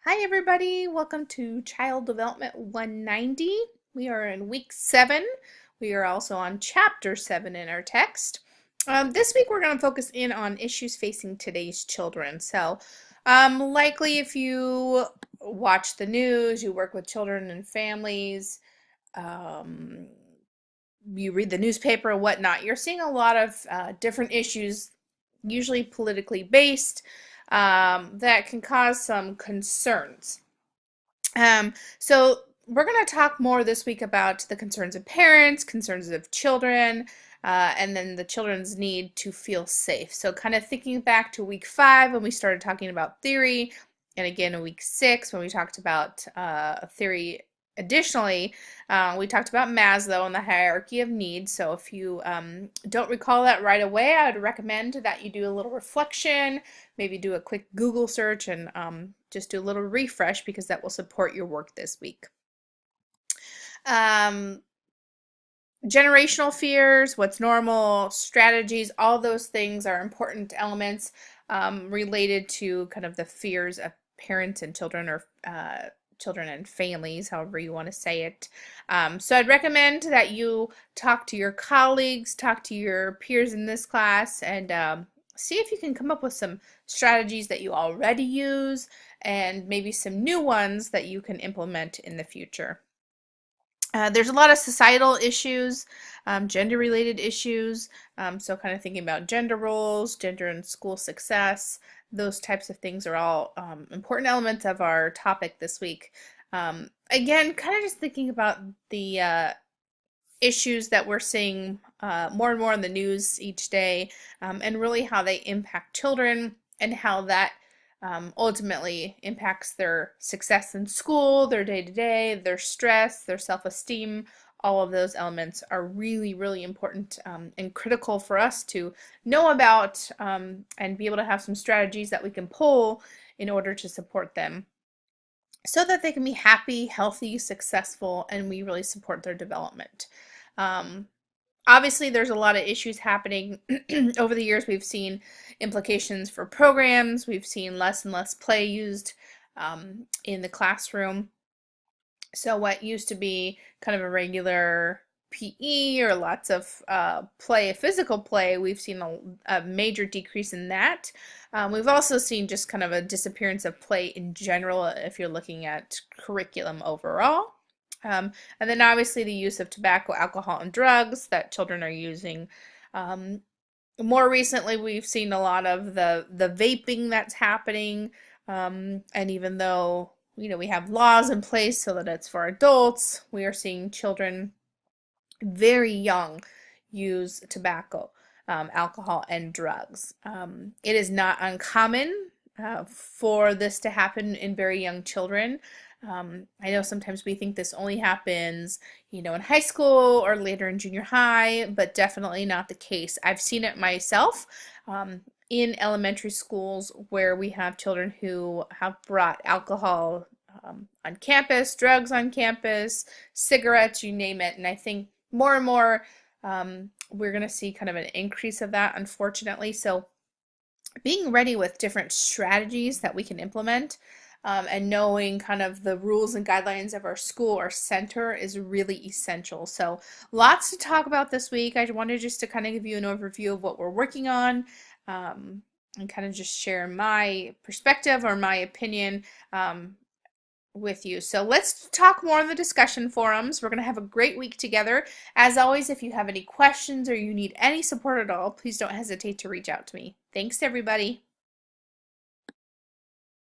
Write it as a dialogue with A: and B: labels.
A: Hi everybody, welcome to Child Development 190. We are in week 7. We are also on chapter 7 in our text. This week we're going to focus in on issues facing today's children. Likely if you watch the news, you work with children and families, um, you read the newspaper and whatnot, you're seeing a lot of different issues, usually politically based, that can cause some concerns. So we're going to talk more this week about the concerns of parents, concerns of children, and then the children's need to feel safe. So kind of thinking back to week 5 when we started talking about theory, and again in week 6 when we talked about theory. Additionally, we talked about Maslow and the hierarchy of needs. So if you don't recall that right away, I would recommend that you do a little reflection, maybe do a quick Google search and just do a little refresh because that will support your work this week. Generational fears, what's normal, strategies, all those things are important elements related to kind of the fears of parents and children, or children and families, however you want to say it. So I'd recommend that you talk to your colleagues, talk to your peers in this class, and see if you can come up with some strategies that you already use and maybe some new ones that you can implement in the future. There's a lot of societal issues, gender-related issues, so kind of thinking about gender roles, gender and school success, those types of things are all important elements of our topic this week. Again, kind of just thinking about the issues that we're seeing more and more in the news each day, and really how they impact children and how that ultimately impacts their success in school, their day-to-day, their stress, their self-esteem. All of those elements are really, really important and critical for us to know about and be able to have some strategies that we can pull in order to support them so that they can be happy, healthy, successful, and we really support their development. Obviously, there's a lot of issues happening. Over the years, we've seen implications for programs. We've seen less and less play used in the classroom. So what used to be kind of a regular PE or lots of play, physical play, we've seen a major decrease in that. We've also seen just kind of a disappearance of play in general if you're looking at curriculum overall. And then obviously the use of tobacco, alcohol, and drugs that children are using. More recently, we've seen a lot of the vaping that's happening. And even though, we have laws in place so that it's for adults, we are seeing children very young use tobacco, alcohol, and drugs. It is not uncommon for this to happen in very young children. I know sometimes we think this only happens, in high school or later in junior high, but definitely not the case. I've seen it myself in elementary schools where we have children who have brought alcohol on campus, drugs on campus, cigarettes, you name it. And I think more and more we're going to see kind of an increase of that, unfortunately. So being ready with different strategies that we can implement and knowing kind of the rules and guidelines of our school or center is really essential. So lots to talk about this week. I wanted just to kind of give you an overview of what we're working on and kind of just share my perspective or my opinion with you. So let's talk more in the discussion forums. We're going to have a great week together. As always, if you have any questions or you need any support at all, please don't hesitate to reach out to me. Thanks, everybody.